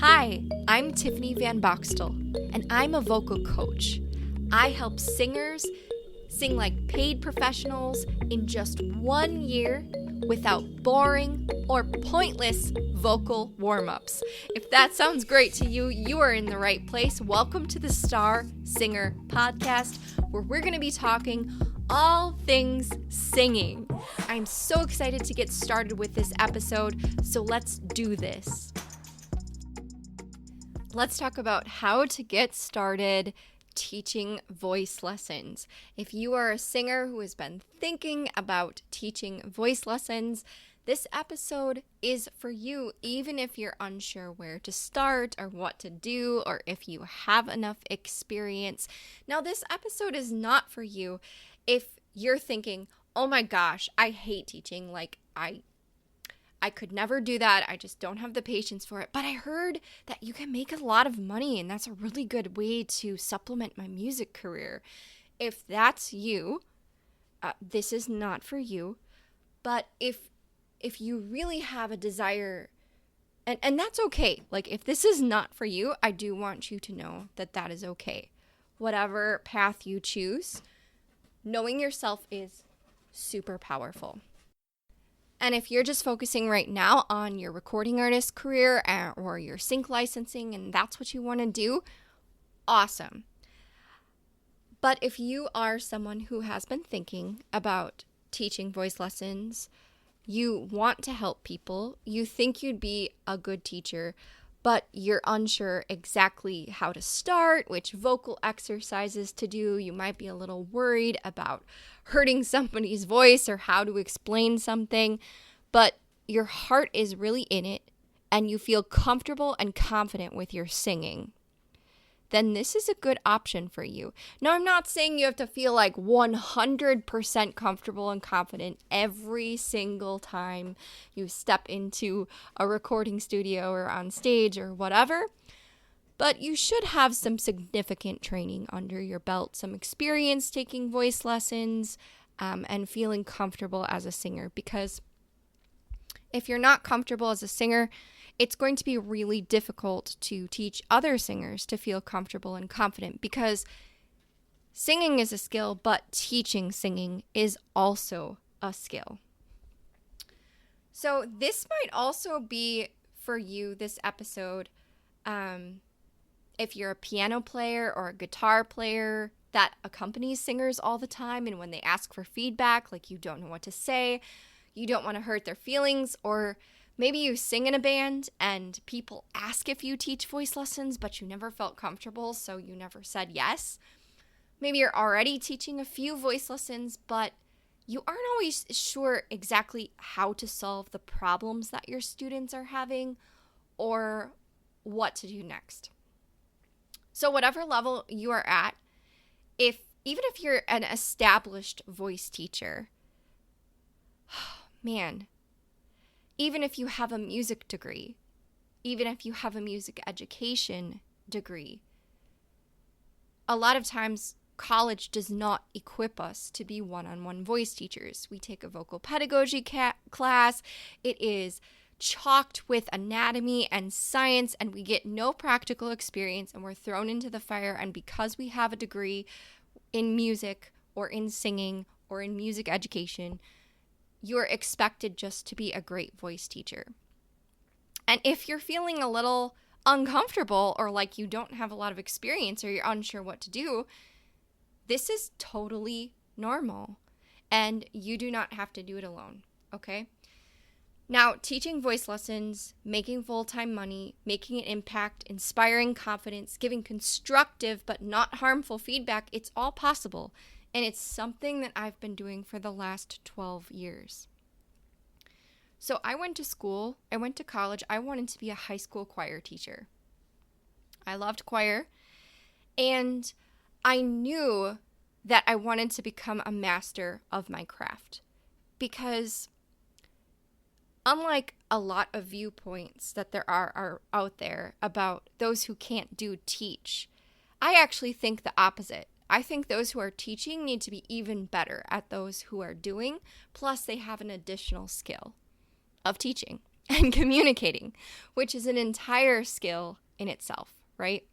Hi, I'm Tiffany Van Boxtel, and I'm a vocal coach. I help singers sing like paid professionals in just 1 year without boring or pointless vocal warm-ups. If that sounds great to you, you are in the right place. Welcome to the Star Singer Podcast, where we're going to be talking all things singing. I'm so excited to get started with this episode, so let's do this. Let's talk about how to get started teaching voice lessons. If you are a singer who has been thinking about teaching voice lessons, this episode is for you, even if you're unsure where to start or what to do, or if you have enough experience. Now, this episode is not for you if you're thinking, oh my gosh, I hate teaching, like I could never do that. I just don't have the patience for it. But I heard that you can make a lot of money, and that's a really good way to supplement my music career. If that's you, this is not for you. But if you really have a desire, and that's okay. Like, if this is not for you, I do want you to know that that is okay. Whatever path you choose, knowing yourself is super powerful. And if you're just focusing right now on your recording artist career or your sync licensing and that's what you want to do, awesome. But if you are someone who has been thinking about teaching voice lessons, you want to help people, you think you'd be a good teacher, but you're unsure exactly how to start, which vocal exercises to do, you might be a little worried about hurting somebody's voice or how to explain something, but your heart is really in it and you feel comfortable and confident with your singing, then this is a good option for you. Now, I'm not saying you have to feel like 100% comfortable and confident every single time you step into a recording studio or on stage or whatever, but you should have some significant training under your belt, some experience taking voice lessons, and feeling comfortable as a singer. Because if you're not comfortable as a singer, it's going to be really difficult to teach other singers to feel comfortable and confident, because singing is a skill, but teaching singing is also a skill. So this might also be for you, this episode, if you're a piano player or a guitar player that accompanies singers all the time, and when they ask for feedback, like you don't know what to say, you don't want to hurt their feelings, or maybe you sing in a band and people ask if you teach voice lessons, but you never felt comfortable, so you never said yes. Maybe you're already teaching a few voice lessons, but you aren't always sure exactly how to solve the problems that your students are having or what to do next. So whatever level you are at, even if you're an established voice teacher, man, even if you have a music degree, even if you have a music education degree, a lot of times college does not equip us to be one-on-one voice teachers. We take a vocal pedagogy class. It is chocked with anatomy and science, and we get no practical experience, and we're thrown into the fire. And because we have a degree in music or in singing or in music education, you're expected just to be a great voice teacher. And if you're feeling a little uncomfortable or like you don't have a lot of experience or you're unsure what to do, this is totally normal. And you do not have to do it alone, okay? Now, teaching voice lessons, making full-time money, making an impact, inspiring confidence, giving constructive but not harmful feedback, it's all possible. And it's something that I've been doing for the last 12 years. So I went to college. I wanted to be a high school choir teacher. I loved choir. And I knew that I wanted to become a master of my craft. Because unlike a lot of viewpoints that there are out there about those who can't teach, I actually think the opposite. I think those who are teaching need to be even better at those who are doing, plus they have an additional skill of teaching. and communicating, which is an entire skill in itself, right?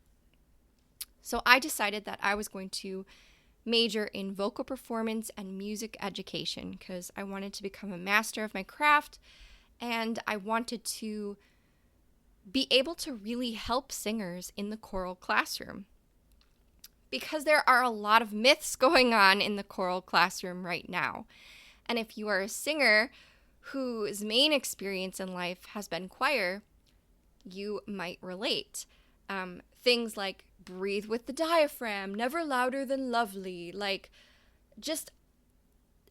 So I decided that I was going to major in vocal performance and music education because I wanted to become a master of my craft, and I wanted to be able to really help singers in the choral classroom. Because there are a lot of myths going on in the choral classroom right now. And if you are a singer whose main experience in life has been choir, you might relate. Things like breathe with the diaphragm, never louder than lovely, like just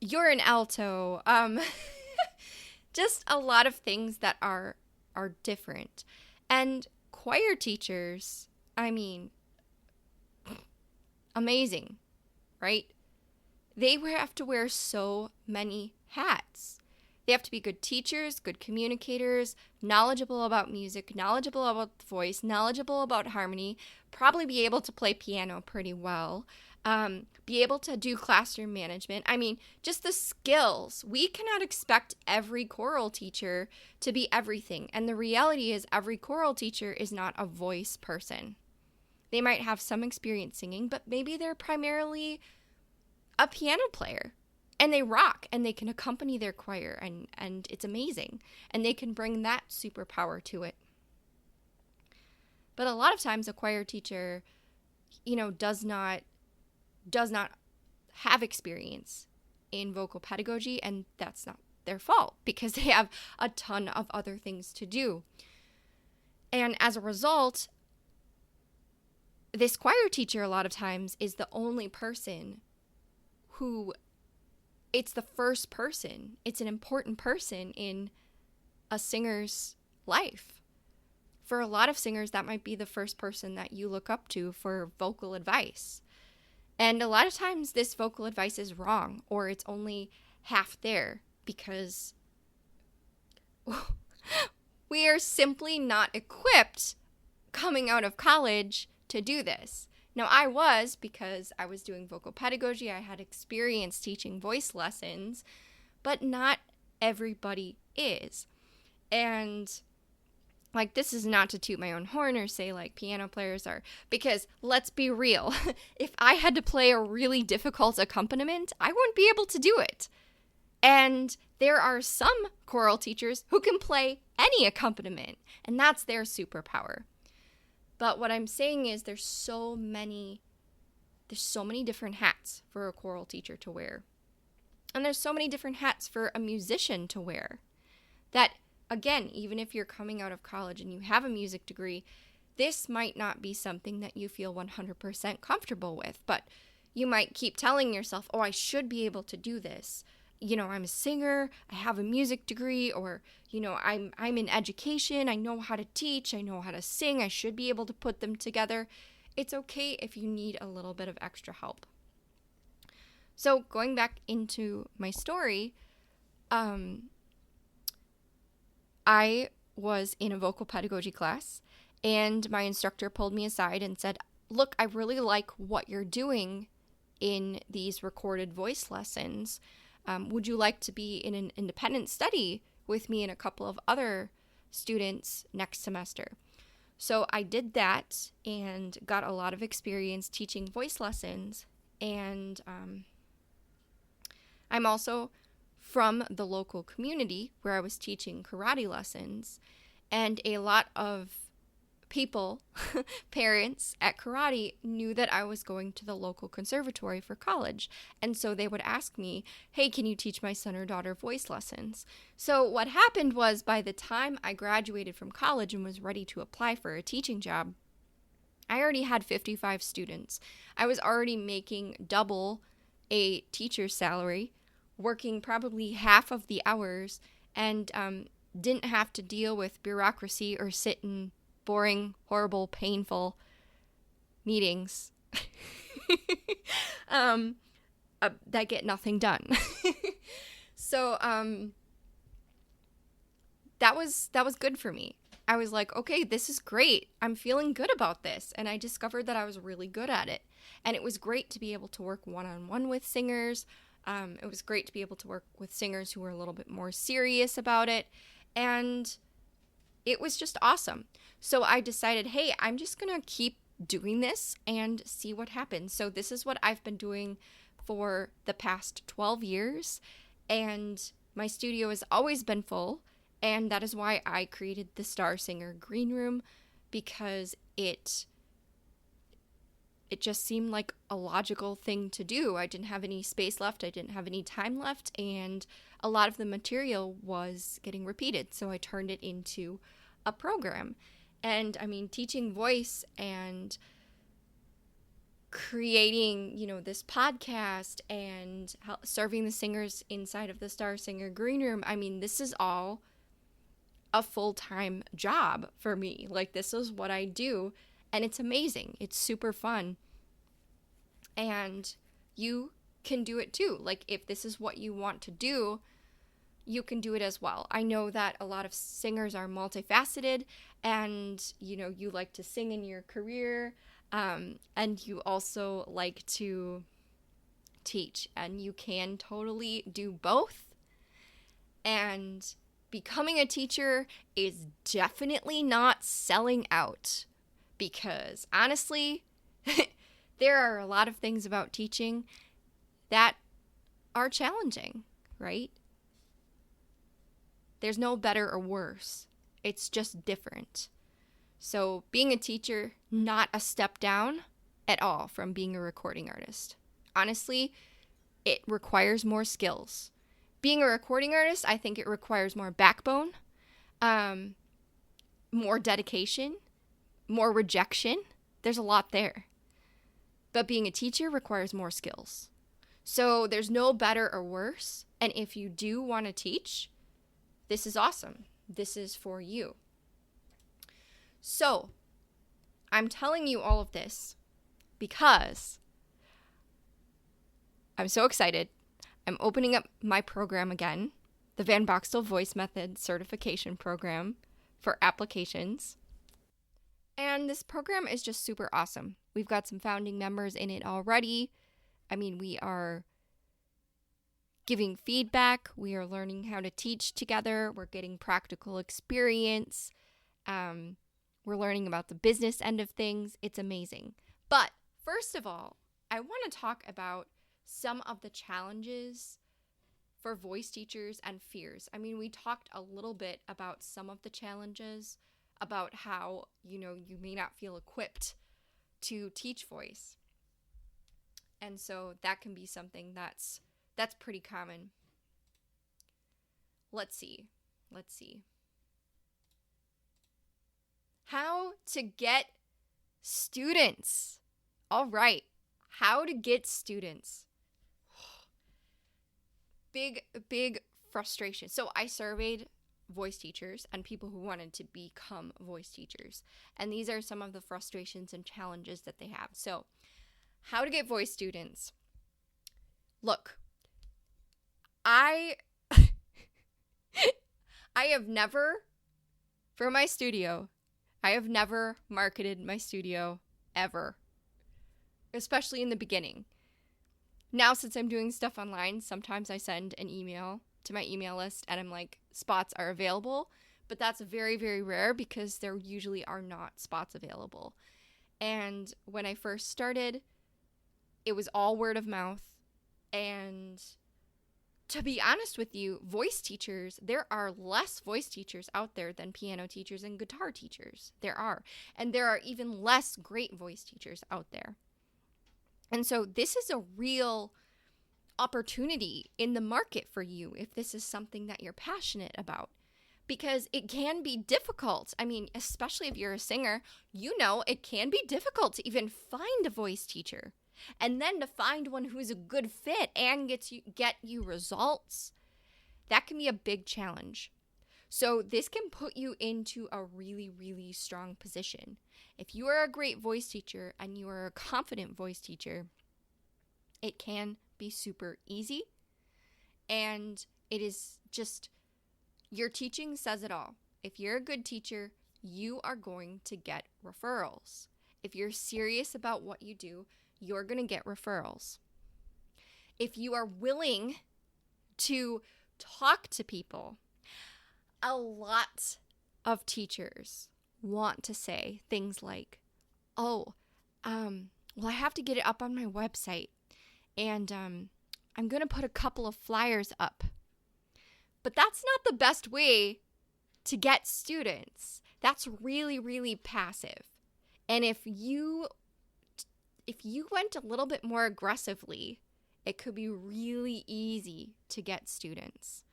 you're an alto. Just a lot of things that are different. And choir teachers, I mean, amazing, right? They have to wear so many hats. They have to be good teachers, good communicators, knowledgeable about music, knowledgeable about the voice, knowledgeable about harmony, probably be able to play piano pretty well, be able to do classroom management. I mean, just the skills. We cannot expect every choral teacher to be everything. And the reality is every choral teacher is not a voice person. They might have some experience singing, but maybe they're primarily a piano player. And they rock, and they can accompany their choir, and it's amazing. And they can bring that superpower to it. But a lot of times a choir teacher, does not have experience in vocal pedagogy, and that's not their fault because they have a ton of other things to do. And as a result, this choir teacher a lot of times is the only person who, it's the first person. It's an important person in a singer's life. For a lot of singers, that might be the first person that you look up to for vocal advice. And a lot of times this vocal advice is wrong, or it's only half there because we are simply not equipped coming out of college to do this. Now, I was, because I was doing vocal pedagogy, I had experience teaching voice lessons, but not everybody is. And this is not to toot my own horn or say piano players are, because let's be real, if I had to play a really difficult accompaniment, I wouldn't be able to do it. And there are some choral teachers who can play any accompaniment, and that's their superpower. But what I'm saying is there's so many different hats for a choral teacher to wear. And there's so many different hats for a musician to wear that, again, even if you're coming out of college and you have a music degree, this might not be something that you feel 100% comfortable with. But you might keep telling yourself, oh, I should be able to do this. I'm a singer, I have a music degree, or, I'm in education, I know how to teach, I know how to sing, I should be able to put them together. It's okay if you need a little bit of extra help. So going back into my story, I was in a vocal pedagogy class, and my instructor pulled me aside and said, look, I really like what you're doing in these recorded voice lessons. Would you like to be in an independent study with me and a couple of other students next semester? So I did that and got a lot of experience teaching voice lessons. And I'm also from the local community where I was teaching karate lessons. And a lot of people, parents at karate, knew that I was going to the local conservatory for college. And so they would ask me, hey, can you teach my son or daughter voice lessons? So what happened was, by the time I graduated from college and was ready to apply for a teaching job, I already had 55 students. I was already making double a teacher's salary, working probably half of the hours, and didn't have to deal with bureaucracy or sit in boring, horrible, painful meetings that get nothing done. So that was good for me. I was like, okay, this is great. I'm feeling good about this. And I discovered that I was really good at it. And it was great to be able to work one-on-one with singers. It was great to be able to work with singers who were a little bit more serious about it. And it was just awesome. So I decided, hey, I'm just going to keep doing this and see what happens. So this is what I've been doing for the past 12 years. And my studio has always been full. And that is why I created the Star Singer Green Room, because it just seemed like a logical thing to do. I didn't have any space left. I didn't have any time left. And a lot of the material was getting repeated. So I turned it into a program. And I mean, teaching voice and creating, this podcast and serving the singers inside of the Star Singer Green Room. I mean, this is all a full-time job for me. Like, this is what I do. And it's amazing. It's super fun. And you can do it too. Like, if this is what you want to do, you can do it as well. I know that a lot of singers are multifaceted, and, you like to sing in your career, and you also like to teach, and you can totally do both. And becoming a teacher is definitely not selling out, because honestly, there are a lot of things about teaching that are challenging, right? There's no better or worse. It's just different. So being a teacher, not a step down at all from being a recording artist. Honestly, it requires more skills. Being a recording artist, I think it requires more backbone, more dedication, more rejection. There's a lot there. But being a teacher requires more skills. So there's no better or worse. And if you do want to teach, this is awesome. This is for you. So I'm telling you all of this because I'm so excited. I'm opening up my program again, the Van Boxtel Voice Method Certification Program for applications. And this program is just super awesome. We've got some founding members in it already. I mean, we are giving feedback. We are learning how to teach together. We're getting practical experience. We're learning about the business end of things. It's amazing. But first of all, I want to talk about some of the challenges for voice teachers and fears. I mean, we talked a little bit about some of the challenges, about how, you may not feel equipped to teach voice. And so that can be something that's pretty common. Let's see. How to get students. All right. How to get students. Big frustration. So I surveyed voice teachers and people who wanted to become voice teachers. And these are some of the frustrations and challenges that they have. So, how to get voice students. Look, I have never, for my studio, I have never marketed my studio ever, especially in the beginning. Now, since I'm doing stuff online, sometimes I send an email to my email list and I'm like, spots are available, but that's very, very rare because there usually are not spots available. And when I first started, it was all word of mouth. And to be honest with you, voice teachers, there are less voice teachers out there than piano teachers and guitar teachers. There are. And there are even less great voice teachers out there. And so this is a real opportunity in the market for you if this is something that you're passionate about, because it can be difficult. I mean, especially if you're a singer, it can be difficult to even find a voice teacher, and then to find one who's a good fit and get you results. That can be a big challenge. So this can put you into a really, really strong position. If you are a great voice teacher and you are a confident voice teacher, it can be super easy. And it is just, your teaching says it all. If you're a good teacher, you are going to get referrals. If you're serious about what you do, you're going to get referrals. If you are willing to talk to people, a lot of teachers want to say things like, well, I have to get it up on my website, and I'm going to put a couple of flyers up. But that's not the best way to get students. That's really, really passive. And if you went a little bit more aggressively, it could be really easy to get students.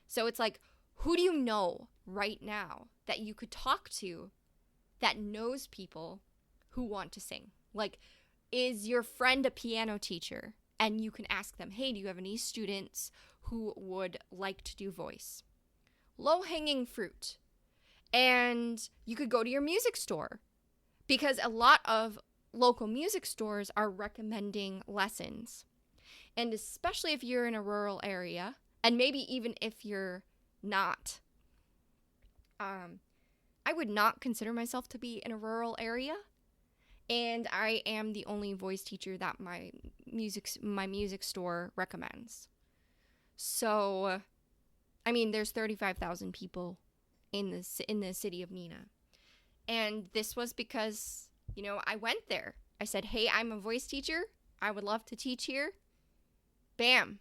So it's like, who do you know right now that you could talk to that knows people who want to sing? Like, is your friend a piano teacher? And you can ask them, hey, do you have any students who would like to do voice? Low-hanging fruit. And you could go to your music store, because a lot of local music stores are recommending lessons. And especially if you're in a rural area, and maybe even if you're not. I would not consider myself to be in a rural area, and I am the only voice teacher that my music store recommends. So, I mean, there's 35,000 people in the city of Neenah. And this was because, I went there. I said, hey, I'm a voice teacher. I would love to teach here. Bam.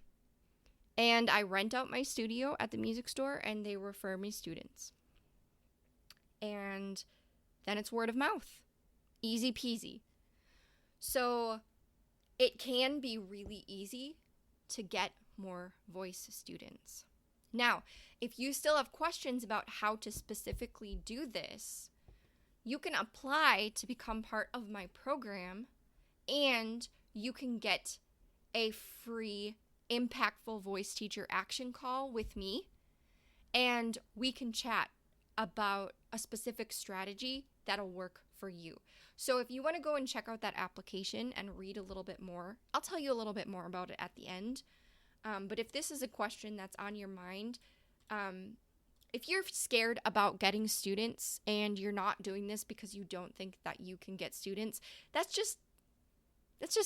And I rent out my studio at the music store, and they refer me students. And then it's word of mouth. Easy peasy. So it can be really easy to get more voice students. Now, if you still have questions about how to specifically do this, you can apply to become part of my program, and you can get a free impactful voice teacher action call with me, and we can chat about a specific strategy that'll work for you. So if you want to go and check out that application and read a little bit more, I'll tell you a little bit more about it at the end. But if this is a question that's on your mind, if you're scared about getting students and you're not doing this because you don't think that you can get students, that's just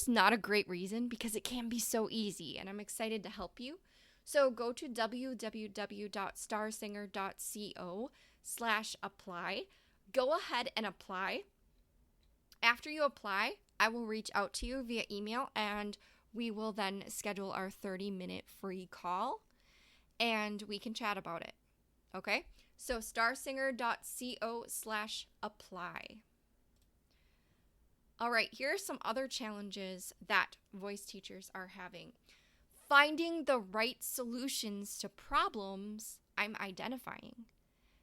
not a great reason, because it can be so easy, and I'm excited to help you. So go to www.starsinger.co/apply. Go ahead and apply. After you apply, I will reach out to you via email, and we will then schedule our 30-minute free call, and we can chat about it. Okay? So starsinger.co/apply. All right, here are some other challenges that voice teachers are having. Finding the right solutions to problems I'm identifying.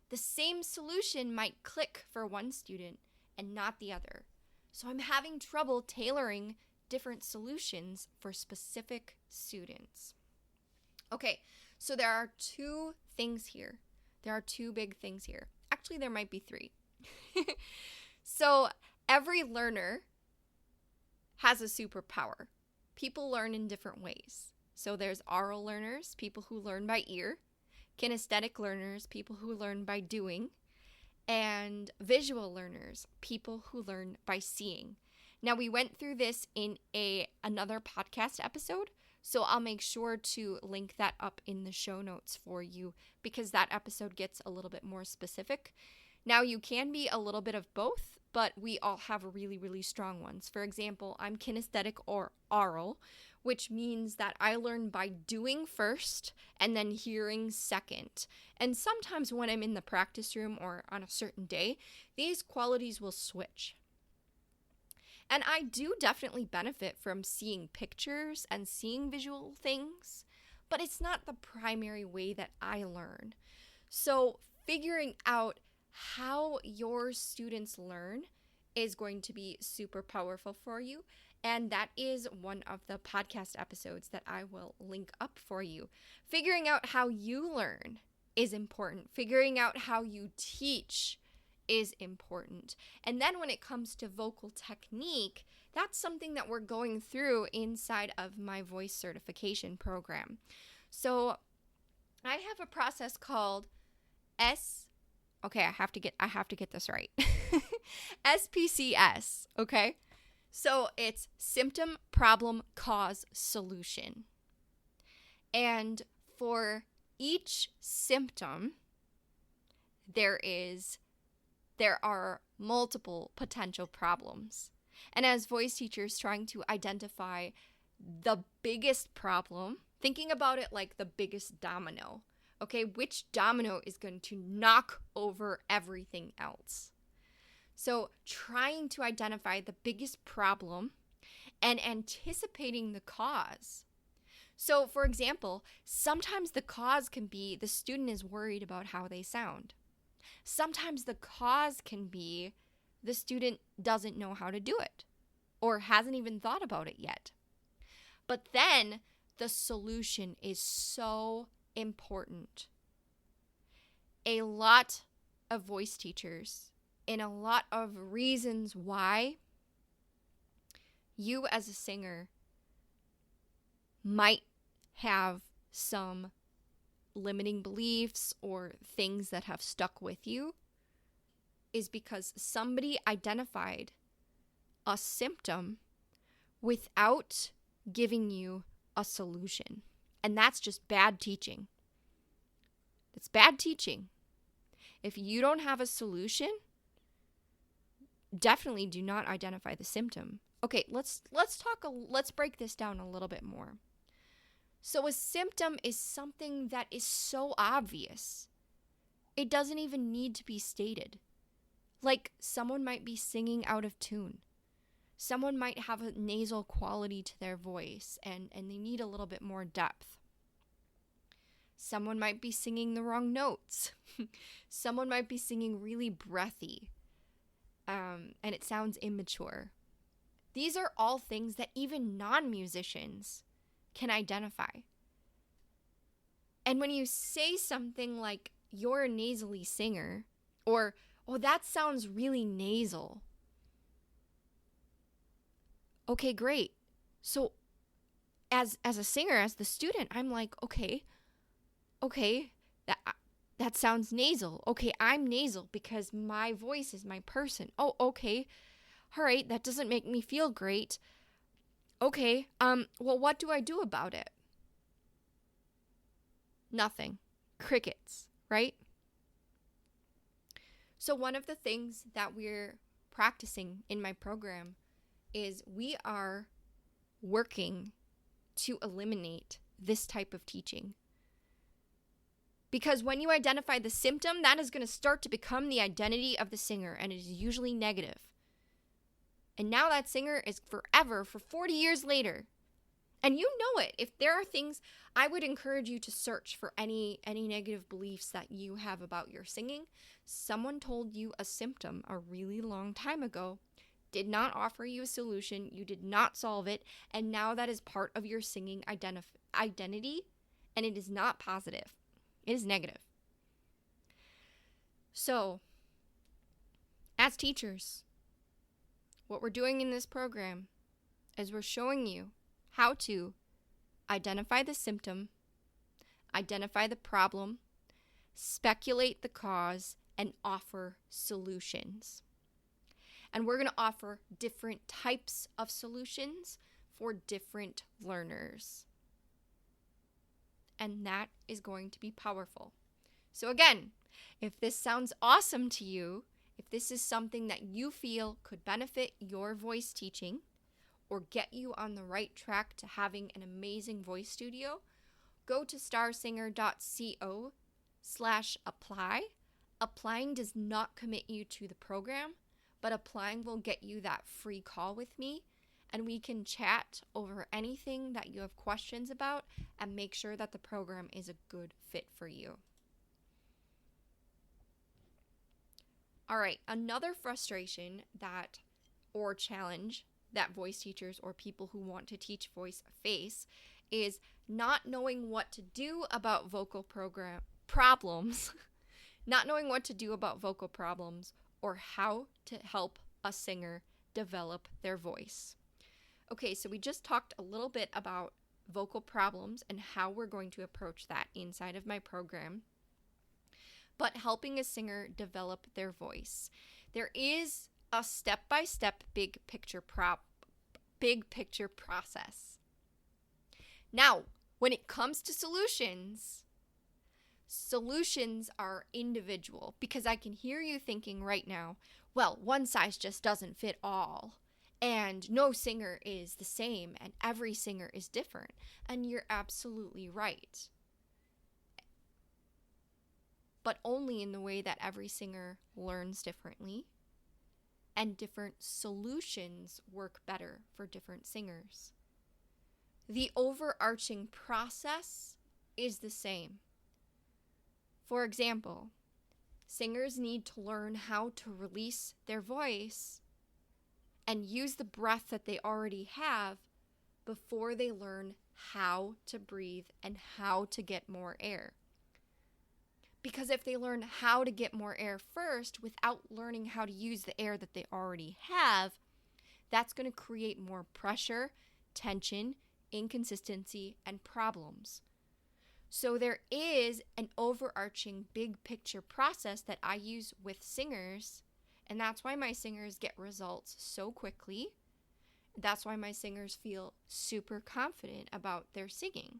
The same solution might click for one student and not the other. So I'm having trouble tailoring different solutions for specific students. Okay, so there are two things here. There are two big things here. Actually, there might be three. So every learner has a superpower. People learn in different ways. So there's oral learners, people who learn by ear, kinesthetic learners, people who learn by doing, and visual learners, people who learn by seeing. Now, we went through this in another podcast episode, so I'll make sure to link that up in the show notes for you, because that episode gets a little bit more specific. Now, you can be a little bit of both, but we all have really, really strong ones. For example, I'm kinesthetic or oral, which means that I learn by doing first and then hearing second. And sometimes when I'm in the practice room or on a certain day, these qualities will switch. And I do definitely benefit from seeing pictures and seeing visual things, but it's not the primary way that I learn. So figuring out how your students learn is going to be super powerful for you. And that is one of the podcast episodes that I will link up for you. Figuring out how you learn is important. Figuring out how you teach is important. And then when it comes to vocal technique, that's something that we're going through inside of my voice certification program. So I have a process called I have to get this right. SPCS, okay? So it's symptom, problem, cause, solution. And for each symptom, there are multiple potential problems. And as voice teachers trying to identify the biggest problem, thinking about it like the biggest domino, okay, which domino is going to knock over everything else? So trying to identify the biggest problem and anticipating the cause. So, for example, sometimes the cause can be the student is worried about how they sound. Sometimes the cause can be the student doesn't know how to do it or hasn't even thought about it yet. But then the solution is so important. A lot of voice teachers and a lot of reasons why you as a singer might have some limiting beliefs or things that have stuck with you is because somebody identified a symptom without giving you a solution. And that's just bad teaching. It's bad teaching. If you don't have a solution, definitely do not identify the symptom. Okay, let's break this down a little bit more. So a symptom is something that is so obvious. It doesn't even need to be stated. Like someone might be singing out of tune. Someone might have a nasal quality to their voice and they need a little bit more depth. Someone might be singing the wrong notes. Someone might be singing really breathy. And it sounds immature. These are all things that even non-musicians can identify. And when you say something like, you're a nasally singer, or, oh, that sounds really nasal. Okay, great. So as a singer, as the student, I'm like, okay, that sounds nasal. Okay, I'm nasal because my voice is my person. Oh, okay. All right, that doesn't make me feel great. Okay, well, what do I do about it? Nothing. Crickets, right? So one of the things that we're practicing in my program is we are working to eliminate this type of teaching. Because when you identify the symptom, that is going to start to become the identity of the singer, and it is usually negative. And now that singer is forever, for 40 years later. And you know it. If there are things, I would encourage you to search for any negative beliefs that you have about your singing. Someone told you a symptom a really long time ago, did not offer you a solution, you did not solve it, and now that is part of your singing identity, and it is not positive. It is negative. So, as teachers, what we're doing in this program is we're showing you how to identify the symptom, identify the problem, speculate the cause, and offer solutions. And we're going to offer different types of solutions for different learners. And that is going to be powerful. So again, if this sounds awesome to you, if this is something that you feel could benefit your voice teaching or get you on the right track to having an amazing voice studio, go to starsinger.co/apply. Applying does not commit you to the program, but applying will get you that free call with me, and we can chat over anything that you have questions about and make sure that the program is a good fit for you. All right, another frustration or challenge that voice teachers or people who want to teach voice face is not knowing what to do about vocal problems, not knowing what to do about vocal problems or how to help a singer develop their voice. Okay, so we just talked a little bit about vocal problems and how we're going to approach that inside of my program. But helping a singer develop their voice. There is a step-by-step big picture process. Now, when it comes to solutions, Solutions are individual, because I can hear you thinking right now, well, one size just doesn't fit all, and no singer is the same, and every singer is different. And you're absolutely right. But only in the way that every singer learns differently, and different solutions work better for different singers. The overarching process is the same. For example, singers need to learn how to release their voice and use the breath that they already have before they learn how to breathe and how to get more air. Because if they learn how to get more air first without learning how to use the air that they already have, that's going to create more pressure, tension, inconsistency, and problems. So there is an overarching big picture process that I use with singers, and that's why my singers get results so quickly. That's why my singers feel super confident about their singing.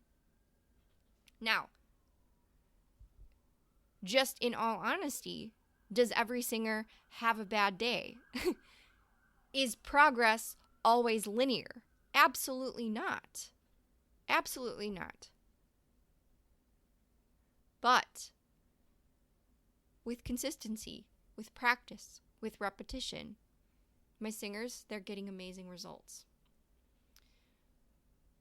Now, just in all honesty, does every singer have a bad day? Is progress always linear? Absolutely not. Absolutely not. But with consistency, with practice, with repetition, my singers, they're getting amazing results.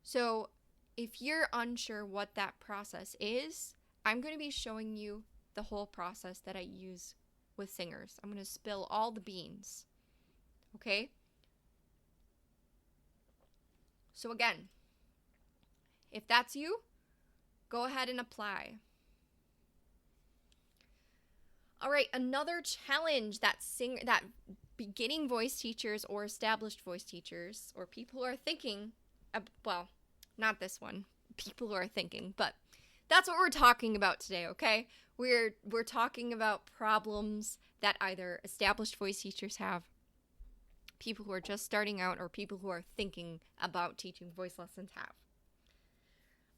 So if you're unsure what that process is, I'm going to be showing you the whole process that I use with singers. I'm going to spill all the beans. Okay? So again, if that's you, go ahead and apply. All right, another challenge that beginning voice teachers or established voice teachers or people who are thinking, well, not this one, people who are thinking, but that's what we're talking about today, okay? We're talking about problems that either established voice teachers have, people who are just starting out, or people who are thinking about teaching voice lessons have.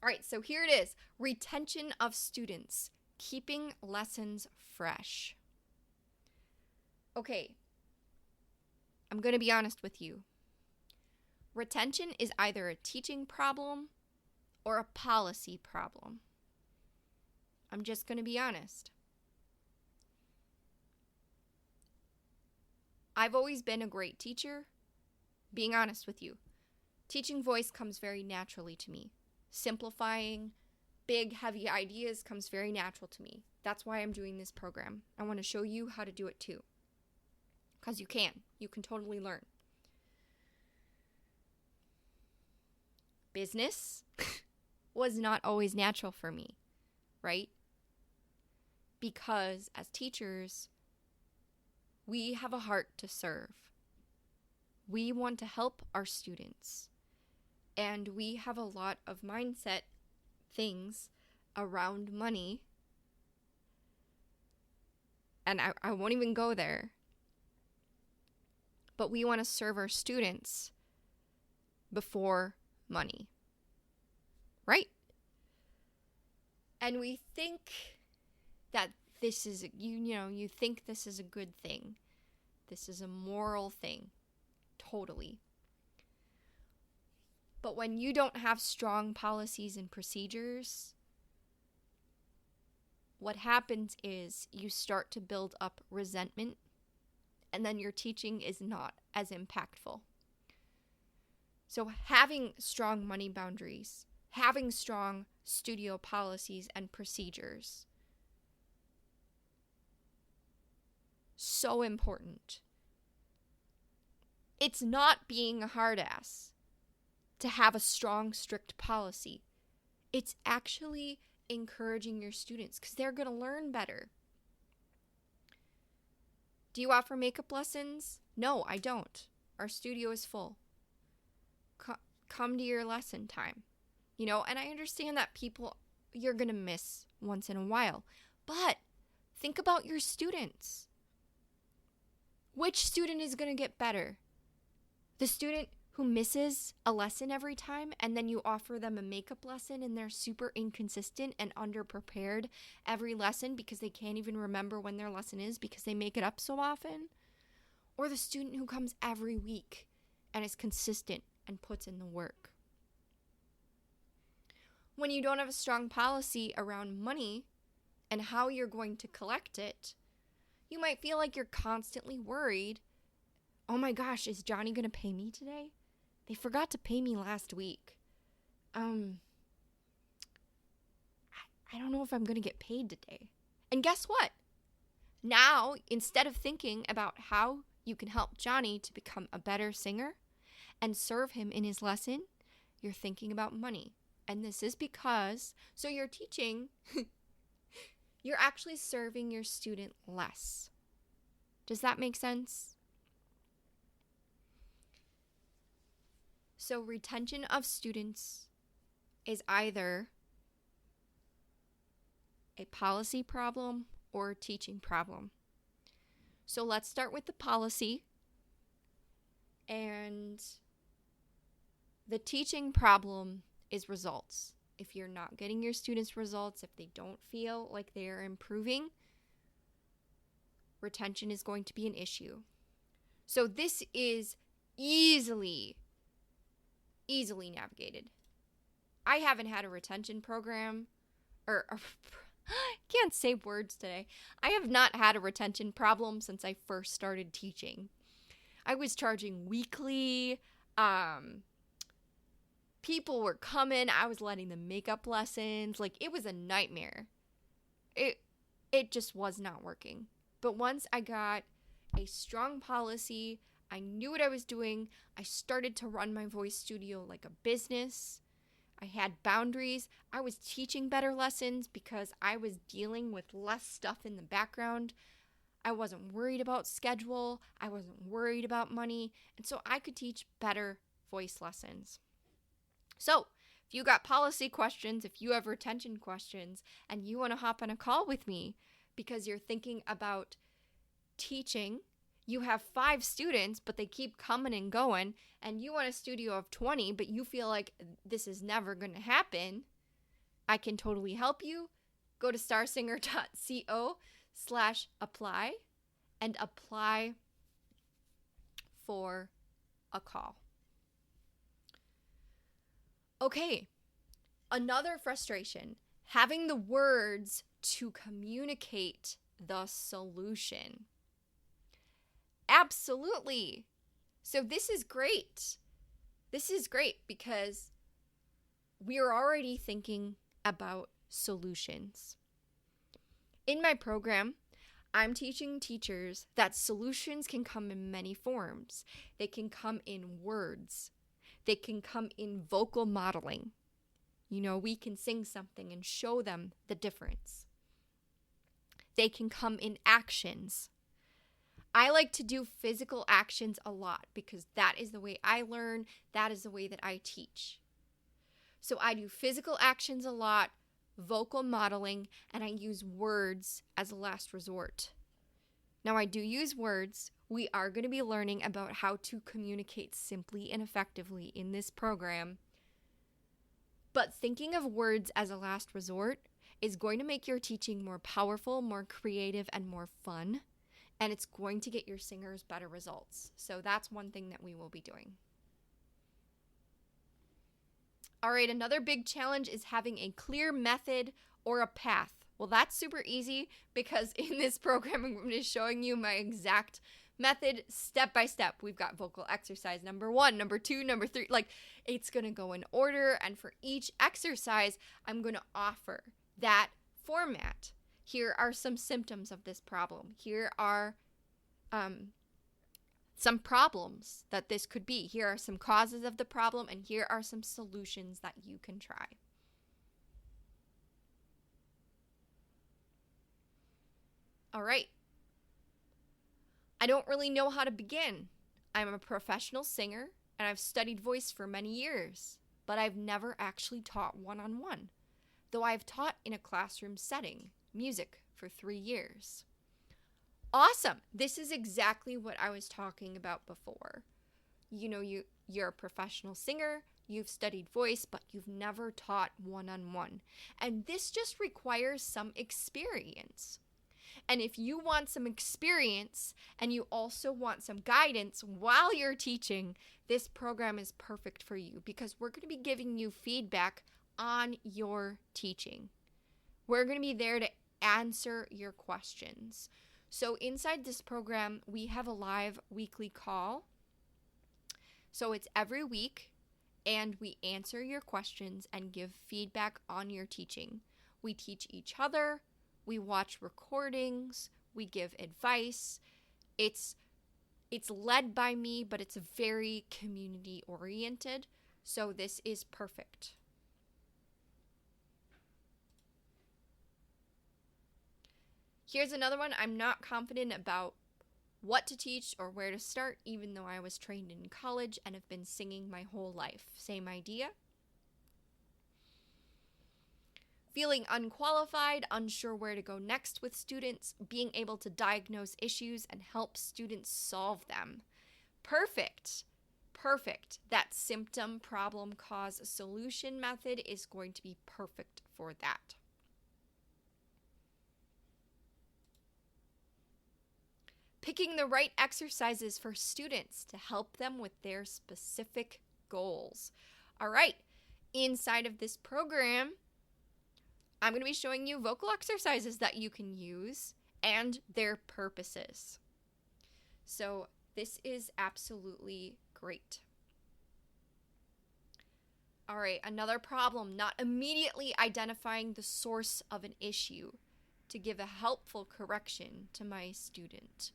All right, so here it is. Retention of students. Keeping lessons fresh. Okay, I'm going to be honest with you. Retention is either a teaching problem or a policy problem. I'm just going to be honest. I've always been a great teacher, being honest with you. Teaching voice comes very naturally to me. Simplifying big, heavy ideas comes very natural to me. That's why I'm doing this program. I want to show you how to do it too. Because you can. You can totally learn. Business was not always natural for me, right? Because as teachers, we have a heart to serve. We want to help our students. And we have a lot of mindset things around money. And I won't even go there. But we want to serve our students before money. Right? And we think that this is, you think this is a good thing. This is a moral thing. Totally. But when you don't have strong policies and procedures, what happens is you start to build up resentment, and then your teaching is not as impactful. So having strong money boundaries, having strong studio policies and procedures, so important. It's not being a hard ass to have a strong, strict policy. It's actually encouraging your students because they're going to learn better. Do you offer makeup lessons? No, I don't. Our studio is full. Come to your lesson time. And I understand that you're going to miss once in a while. But think about your students. Which student is going to get better? The student who misses a lesson every time, and then you offer them a makeup lesson and they're super inconsistent and underprepared every lesson because they can't even remember when their lesson is because they make it up so often? Or the student who comes every week and is consistent and puts in the work? When you don't have a strong policy around money and how you're going to collect it, you might feel like you're constantly worried, oh my gosh, is Johnny going to pay me today? They forgot to pay me last week. I don't know if I'm going to get paid today. And guess what? Now, instead of thinking about how you can help Johnny to become a better singer and serve him in his lesson, you're thinking about money. And this is because, so you're teaching, you're actually serving your student less. Does that make sense? So retention of students is either a policy problem or a teaching problem. So let's start with the policy. And the teaching problem is results. If you're not getting your students results, if they don't feel like they are improving, retention is going to be an issue. So this is easily navigated. I haven't had a retention program, I can't say words today. I have not had a retention problem since I first started teaching. I was charging weekly. People were coming. I was letting them make up lessons. Like, it was a nightmare. It just was not working. But once I got a strong policy, I knew what I was doing. I started to run my voice studio like a business. I had boundaries. I was teaching better lessons because I was dealing with less stuff in the background. I wasn't worried about schedule. I wasn't worried about money. And so I could teach better voice lessons. So if you got policy questions, if you have retention questions, and you want to hop on a call with me because you're thinking about teaching, you have 5 students, but they keep coming and going, and you want a studio of 20, but you feel like this is never going to happen, I can totally help you. Go to starsinger.co/apply and apply for a call. Okay, another frustration, having the words to communicate the solution. Absolutely. So this is great. This is great because we are already thinking about solutions. In my program, I'm teaching teachers that solutions can come in many forms. They can come in words. They can come in vocal modeling. You know, we can sing something and show them the difference. They can come in actions. I like to do physical actions a lot because that is the way I learn. That is the way that I teach. So I do physical actions a lot, vocal modeling, and I use words as a last resort. Now, I do use words. We are going to be learning about how to communicate simply and effectively in this program. But thinking of words as a last resort is going to make your teaching more powerful, more creative, and more fun. And it's going to get your singers better results. So that's one thing that we will be doing. All right, another big challenge is having a clear method or a path. Well, that's super easy because in this program, I'm going to be showing you my exact method step by step. We've got vocal exercise number 1, number 2, number 3. Like, it's going to go in order. And for each exercise, I'm going to offer that format. Here are some symptoms of this problem. Here are some problems that this could be. Here are some causes of the problem, and here are some solutions that you can try. All right. I don't really know how to begin. I'm a professional singer, and I've studied voice for many years, but I've never actually taught one-on-one, though I've taught in a classroom setting, music, for 3 years. Awesome. This is exactly what I was talking about before. You know, you you're a professional singer, you've studied voice, but you've never taught one-on-one. And this just requires some experience. And if you want some experience and you also want some guidance while you're teaching, this program is perfect for you because we're going to be giving you feedback on your teaching. We're going to be there to answer your questions. So inside this program, we have a live weekly call. So it's every week, and we answer your questions and give feedback on your teaching. We teach each other. We watch recordings, we give advice. It's led by me, but it's very community oriented. So this is perfect. Here's another one. I'm not confident about what to teach or where to start, even though I was trained in college and have been singing my whole life. Same idea. Feeling unqualified, unsure where to go next with students, being able to diagnose issues and help students solve them. Perfect. Perfect. That symptom, problem, cause, solution method is going to be perfect for that. Picking the right exercises for students to help them with their specific goals. All right. Inside of this program, I'm going to be showing you vocal exercises that you can use and their purposes. So this is absolutely great. All right, another problem, not immediately identifying the source of an issue to give a helpful correction to my student.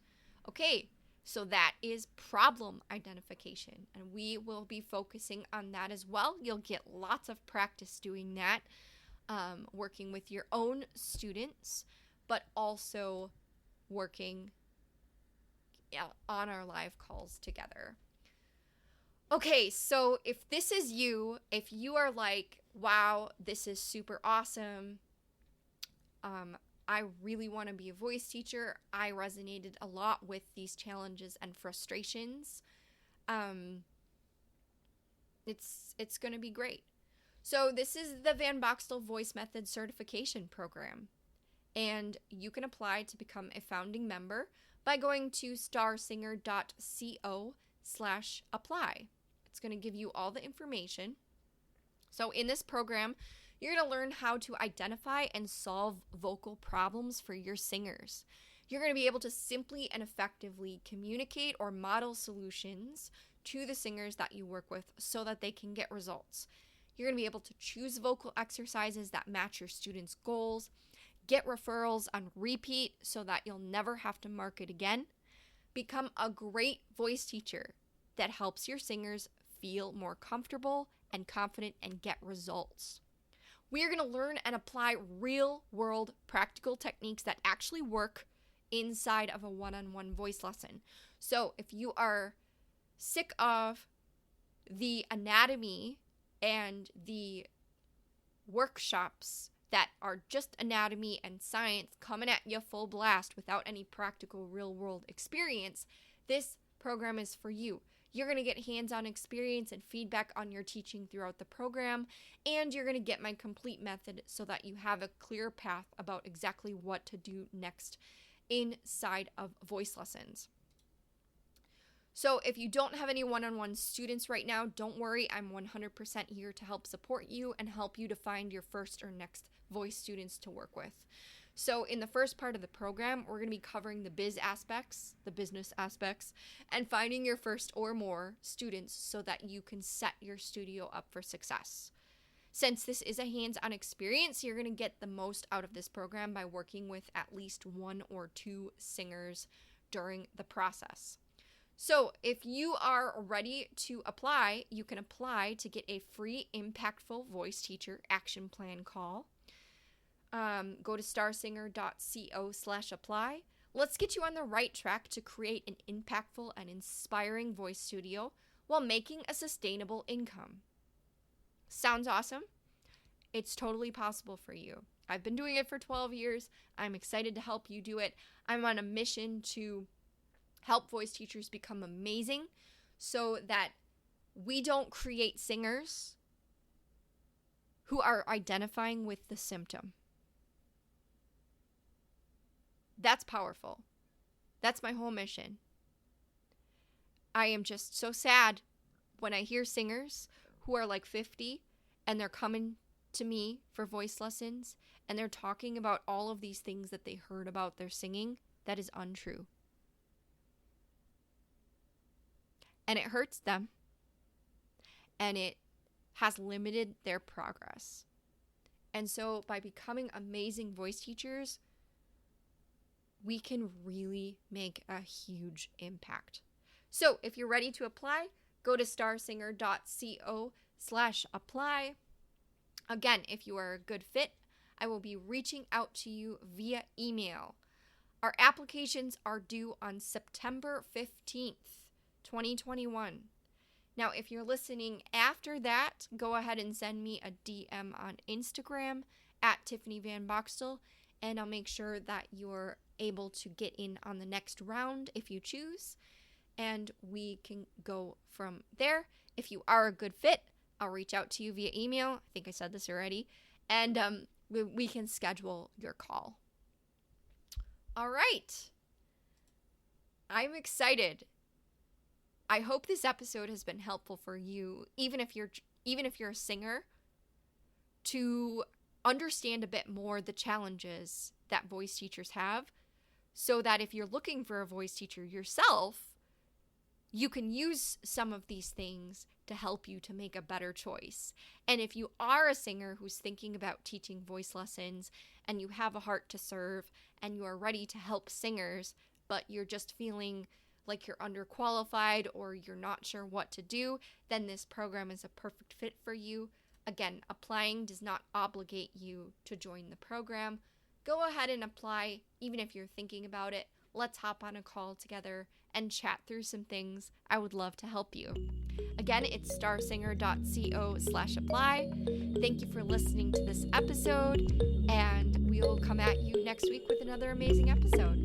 Okay, so that is problem identification, and we will be focusing on that as well. You'll get lots of practice doing that. Working with your own students, but also working on our live calls together. Okay, so if this is you, if you are like, wow, this is super awesome, I really want to be a voice teacher, I resonated a lot with these challenges and frustrations, it's going to be great. So this is the Van Boxtel Voice Method Certification Program, and you can apply to become a founding member by going to starsinger.co/apply. It's going to give you all the information. So in this program, you're going to learn how to identify and solve vocal problems for your singers. You're going to be able to simply and effectively communicate or model solutions to the singers that you work with so that they can get results. You're going to be able to choose vocal exercises that match your students' goals, get referrals on repeat so that you'll never have to mark it again, become a great voice teacher that helps your singers feel more comfortable and confident and get results. We are going to learn and apply real-world practical techniques that actually work inside of a one-on-one voice lesson. So if you are sick of the anatomy and the workshops that are just anatomy and science coming at you full blast without any practical real-world experience, this program is for you. You're going to get hands-on experience and feedback on your teaching throughout the program, and you're going to get my complete method so that you have a clear path about exactly what to do next inside of voice lessons. So if you don't have any one-on-one students right now, don't worry. I'm 100% here to help support you and help you to find your first or next voice students to work with. So in the first part of the program, we're going to be covering the business aspects, and finding your first or more students so that you can set your studio up for success. Since this is a hands-on experience, you're going to get the most out of this program by working with at least 1 or 2 singers during the process. So if you are ready to apply, you can apply to get a free Impactful Voice Teacher Action Plan call. Go to starsinger.co/apply. Let's get you on the right track to create an impactful and inspiring voice studio while making a sustainable income. Sounds awesome? It's totally possible for you. I've been doing it for 12 years. I'm excited to help you do it. I'm on a mission to help voice teachers become amazing so that We don't create singers who are identifying with the symptom. That's powerful. That's my whole mission. I am just so sad when I hear singers who are like 50 and they're coming to me for voice lessons and they're talking about all of these things that they heard about their singing. That is untrue. And it hurts them. And it has limited their progress. And so by becoming amazing voice teachers, we can really make a huge impact. So if you're ready to apply, go to starsinger.co/apply. Again, if you are a good fit, I will be reaching out to you via email. Our applications are due on September 15th, 2021. Now, if you're listening after that, go ahead and send me a DM on Instagram at Tiffany Van Boxtel, and I'll make sure that you're able to get in on the next round if you choose, and we can go from there. If you are a good fit, I'll reach out to you via email. I think I said this already, and we can schedule your call. All right. I'm excited. I hope this episode has been helpful for you, even if you're a singer, to understand a bit more the challenges that voice teachers have, so that if you're looking for a voice teacher yourself, you can use some of these things to help you to make a better choice. And if you are a singer who's thinking about teaching voice lessons and you have a heart to serve and you are ready to help singers, but you're just feeling like you're underqualified or you're not sure what to do, then this program is a perfect fit for you. Again, applying does not obligate you to join the program. Go ahead and apply, even if you're thinking about it. Let's hop on a call together and chat through some things. I would love to help you. Again, it's starsinger.co/apply. Thank you for listening to this episode, and we will come at you next week with another amazing episode.